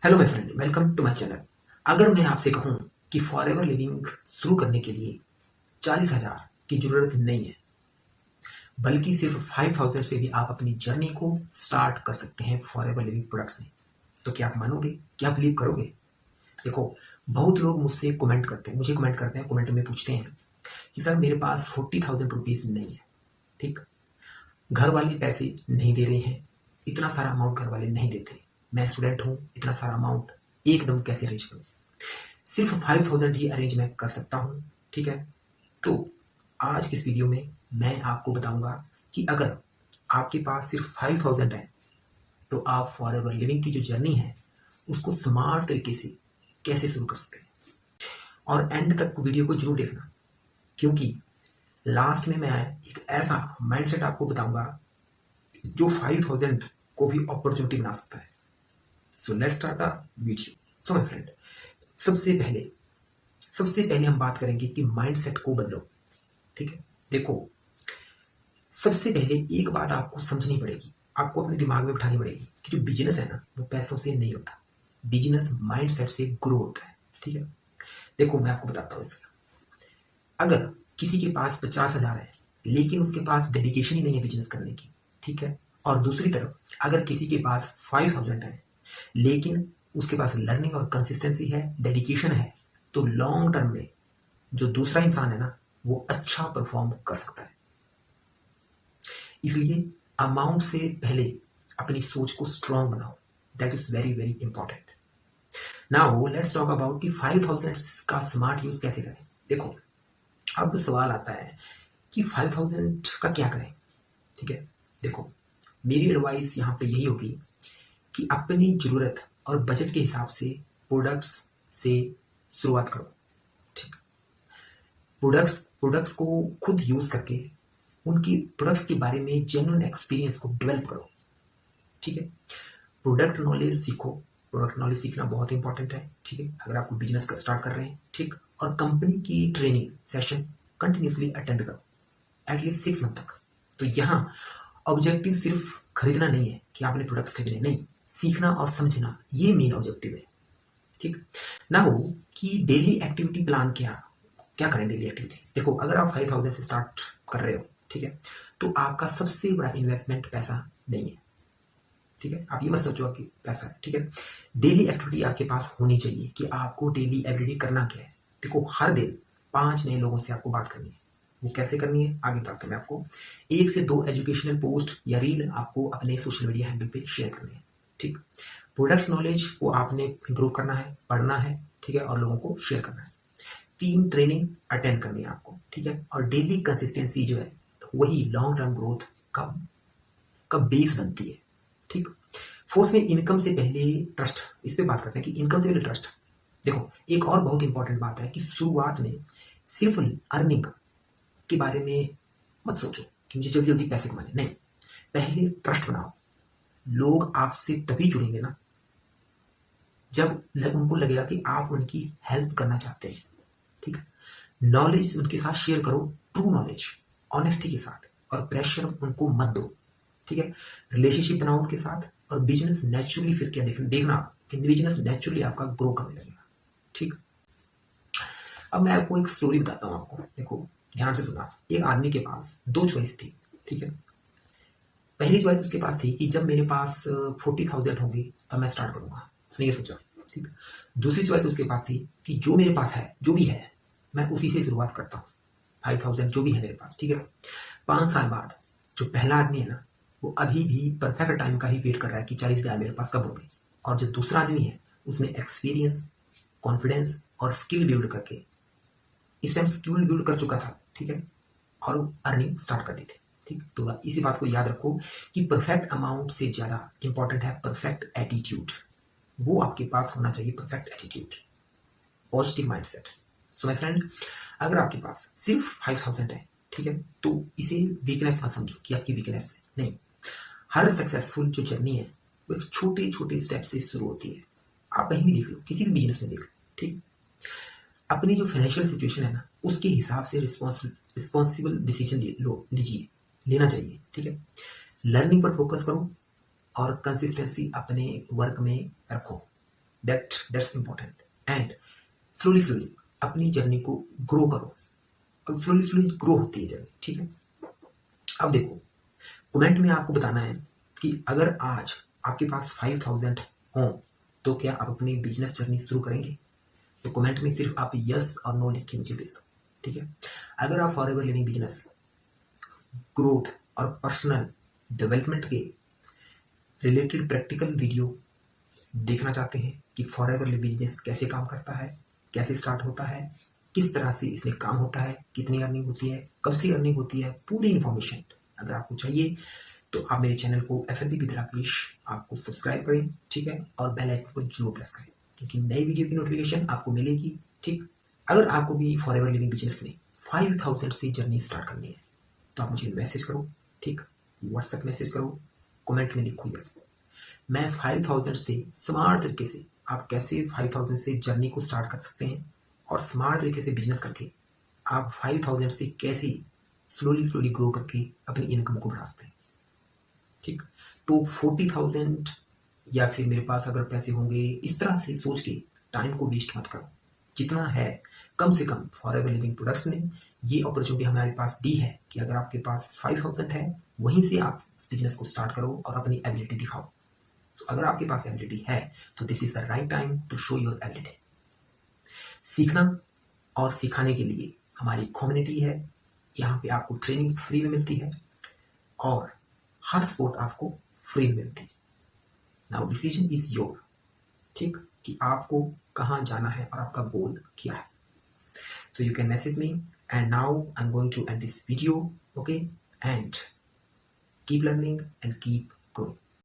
Hello my friend, welcome to my channel. अगर मैं आपसे कहूं कि फॉरएवर लिविंग शुरू करने के लिए 40,000 की जरूरत नहीं है, बल्कि सिर्फ 5,000 से भी आप अपनी जर्नी को स्टार्ट कर सकते हैं फॉरएवर लिविंग प्रोडक्ट्स में। तो क्या आप मानोगे? क्या आप बिलीव करोगे? देखो, बहुत लोग मुझे कमेंट करते हैं, कमेंट में पूछते हैं कि सर मेरे पास 40,000 रुपीज नहीं है। ठीक, घर वाले पैसे नहीं दे रहे हैं, इतना सारा अमाउंट घर वाले नहीं देते। मैं स्टूडेंट हूँ, इतना सारा अमाउंट एकदम कैसे अरेंज करूँ? सिर्फ 5,000 ही अरेंज मैं कर सकता हूँ। ठीक है, तो आज की इस वीडियो में मैं आपको बताऊंगा कि अगर आपके पास सिर्फ 5,000 है तो आप फॉर एवर लिविंग की जो जर्नी है उसको स्मार्ट तरीके से कैसे शुरू कर सकते हैं। और एंड तक वीडियो को जरूर देखना, क्योंकि लास्ट में मैं एक ऐसा माइंडसेट आपको बताऊंगा जो 5,000 को भी अपॉर्चुनिटी बना सकता है। So let's start the video. So my friend, सबसे पहले हम बात करेंगे कि माइंडसेट को बदलो। ठीक है, देखो, सबसे पहले एक बात आपको समझनी पड़ेगी, आपको अपने दिमाग में बिठानी पड़ेगी कि जो बिजनेस है ना, वो पैसों से नहीं होता, बिजनेस माइंडसेट से ग्रो होता है। ठीक है, देखो मैं आपको बताता हूँ इसका। अगर किसी के पास 50,000 है लेकिन उसके पास डेडिकेशन ही नहीं है बिजनेस करने की, ठीक है, और दूसरी तरफ अगर किसी के पास 5,000 है लेकिन उसके पास लर्निंग और कंसिस्टेंसी है, डेडिकेशन है, तो लॉन्ग टर्म में जो दूसरा इंसान है ना, वो अच्छा परफॉर्म कर सकता है। इसलिए अमाउंट से पहले अपनी सोच को स्ट्रांग बनाओ। That is very very important. Now let's talk about कि 5,000 का स्मार्ट यूज कैसे करें। देखो, अब सवाल आता है कि 5,000 का क्या करें। ठीक है, देखो, मेरी एडवाइस यहाँ पे यही होगी कि अपनी जरूरत और बजट के हिसाब से प्रोडक्ट्स से शुरुआत करो। ठीक, प्रोडक्ट्स को खुद यूज करके उनकी प्रोडक्ट्स के बारे में जेन्युइन एक्सपीरियंस को डेवलप करो। ठीक है, प्रोडक्ट नॉलेज सीखो। प्रोडक्ट नॉलेज सीखना बहुत इंपॉर्टेंट है। ठीक है, अगर आप बिजनेस स्टार्ट कर रहे हैं, ठीक, और कंपनी की ट्रेनिंग सेशन कंटिन्यूसली अटेंड करो एटलीस्ट 6 मंथ तक। तो यहाँ ऑब्जेक्टिव सिर्फ खरीदना नहीं है कि आपने प्रोडक्ट्स खरीदने, नहीं, सीखना और समझना, ये मेन ऑब्जेक्टिव है। ठीक, ना हो कि डेली एक्टिविटी प्लान क्या क्या करें डेली एक्टिविटी। देखो, अगर आप 5,000 से स्टार्ट कर रहे हो, ठीक है, तो आपका सबसे बड़ा इन्वेस्टमेंट पैसा नहीं है। ठीक है, आप ये मत सोचो कि पैसा है। ठीक है, डेली एक्टिविटी आपके पास होनी चाहिए कि आपको डेली एवरीडे करना क्या है। देखो, हर दिन 5 नए लोगों से आपको बात करनी है। वो कैसे करनी है आगे बताता हूँ मैं आपको। 1 से 2 एजुकेशनल पोस्ट या रील आपको अपने सोशल मीडिया हैंडल पे शेयर करनी है। ठीक, प्रोडक्ट्स नॉलेज को आपने इंप्रूव करना है, पढ़ना है, ठीक है, और लोगों को शेयर करना है। 3 ट्रेनिंग अटेंड करनी है आपको। ठीक है, और डेली कंसिस्टेंसी जो है वही लॉन्ग टर्म ग्रोथ का बेस बनती है। ठीक, फोर्थ में इनकम से पहले ट्रस्ट। इस पे बात करते हैं कि इनकम से पहले ट्रस्ट। देखो, एक और बहुत इंपॉर्टेंट बात है कि शुरुआत में सिर्फ अर्निंग के बारे में मत सोचो कि मुझे जल्दी जल्दी पैसे कमाने, नहीं, पहले ट्रस्ट बनाओ। लोग आपसे तभी जुड़ेंगे ना जब उनको लगेगा कि आप उनकी हेल्प करना चाहते हैं। ठीक है, नॉलेज उनके साथ शेयर करो, ट्रू नॉलेज, ऑनेस्टी के साथ, और प्रेशर उनको मत दो। ठीक है, रिलेशनशिप बनाओ उनके साथ, और बिजनेस नेचुरली फिर क्या देखना कि बिजनेस नेचुरली आपका ग्रो करने लगेगा। ठीक, अब मैं आपको एक स्टोरी बताता हूँ आपको। देखो, ध्यान से सुना। एक आदमी के पास 2 चॉइस थी। ठीक है, पहली चॉइस उसके पास थी कि जब मेरे पास 40,000 होंगी तब मैं स्टार्ट करूंगा, उसने ये सोचा। ठीक, दूसरी चॉइस उसके पास थी कि जो मेरे पास है, जो भी है, मैं उसी से शुरुआत करता हूँ, 5,000 जो भी है मेरे पास। ठीक है, 5 साल बाद जो पहला आदमी है ना, वो अभी भी परफेक्ट टाइम का ही वेट कर रहा है कि 40,000 मेरे पास कब होंगे। और जो दूसरा आदमी है, उसने एक्सपीरियंस, कॉन्फिडेंस और स्किल बिल्ड करके, इस टाइम स्किल बिल्ड कर चुका था। ठीक है, और अर्निंग स्टार्ट कर दी थी। ठीक, तो इसी बात को याद रखो कि परफेक्ट अमाउंट से ज्यादा इंपॉर्टेंट है परफेक्ट एटीट्यूड। वो आपके पास होना चाहिए, perfect attitude, positive mindset. So my friend, अगर आपके पास सिर्फ 5,000 है, ठीक है, तो इसे वीकनेस मत समझो कि आपकी वीकनेस है, नहीं। हर सक्सेसफुल जो जर्नी है वो एक छोटे छोटे स्टेप से शुरू होती है। आप कहीं भी देख लो, किसी भी बिजनेस में देख लो। ठीक, अपनी जो फाइनेंशियल सिचुएशन है ना, उसके हिसाब से रिस्पॉन्सिबल डिसीजन लीजिए, लेना चाहिए। ठीक है, लर्निंग पर फोकस करो और कंसिस्टेंसी अपने वर्क में रखो। That's important. And slowly slowly अपनी जर्नी को ग्रो करो, और स्लोली स्लोली ग्रो होती है जर्नी, ठीक है। अब देखो, कमेंट में आपको बताना है कि अगर आज आपके पास 5000 हो तो क्या आप अपनी बिजनेस जर्नी शुरू करेंगे। तो कमेंट में सिर्फ आप यस और नो लिख के मुझे भेज दो, ठीक है। अगर आप फॉरएवर लिविंग बिजनेस ग्रोथ और पर्सनल डेवलपमेंट के रिलेटेड प्रैक्टिकल वीडियो देखना चाहते हैं कि फॉरएवर लिविंग बिजनेस कैसे काम करता है, कैसे स्टार्ट होता है, किस तरह से इसमें काम होता है, कितनी अर्निंग होती है, कब से अर्निंग होती है, पूरी इन्फॉर्मेशन अगर आपको चाहिए तो आप मेरे चैनल को F&B विद राकेश आपको सब्सक्राइब करें, ठीक है, और बेल आइकन को जरूर प्रेस करें क्योंकि नई वीडियो की नोटिफिकेशन आपको मिलेगी, ठीक। अगर आपको भी फॉरएवर लिविंग बिजनेस में 5000 से जर्नी स्टार्ट करनी है तो आप मुझे मैसेज करो, ठीक, व्हाट्सएप मैसेज करो, कमेंट में लिखो यस। मैं 5000 से स्मार्ट तरीके से आप कैसे 5000 से जर्नी को स्टार्ट कर सकते हैं और स्मार्ट तरीके से बिजनेस करके आप 5000 से कैसे स्लोली स्लोली ग्रो करके अपनी इनकम को बढ़ा सकते हैं, ठीक। तो 40,000 या फिर मेरे पास अगर पैसे होंगे इस तरह से सोच के टाइम को वेस्ट मत करो। जितना है कम से कम फॉरएवर लिविंग प्रोडक्ट्स ने ये अपॉर्चुनिटी हमारे पास दी है कि अगर आपके पास 5000 है वहीं से आप इस बिजनेस को स्टार्ट करो और अपनी एबिलिटी दिखाओ। तो अगर आपके पास एबिलिटी है तो this is the right time to show your ability. सीखना और सिखाने के लिए हमारी कम्युनिटी है, यहाँ पे आपको ट्रेनिंग फ्री में मिलती है और हर सपोर्ट आपको फ्री में मिलती है। नाउ डिसीजन इज योर, ठीक, कि आपको कहाँ जाना है और आपका गोल क्या है। So you can message me, and now I'm going to end this video, okay, and keep learning and keep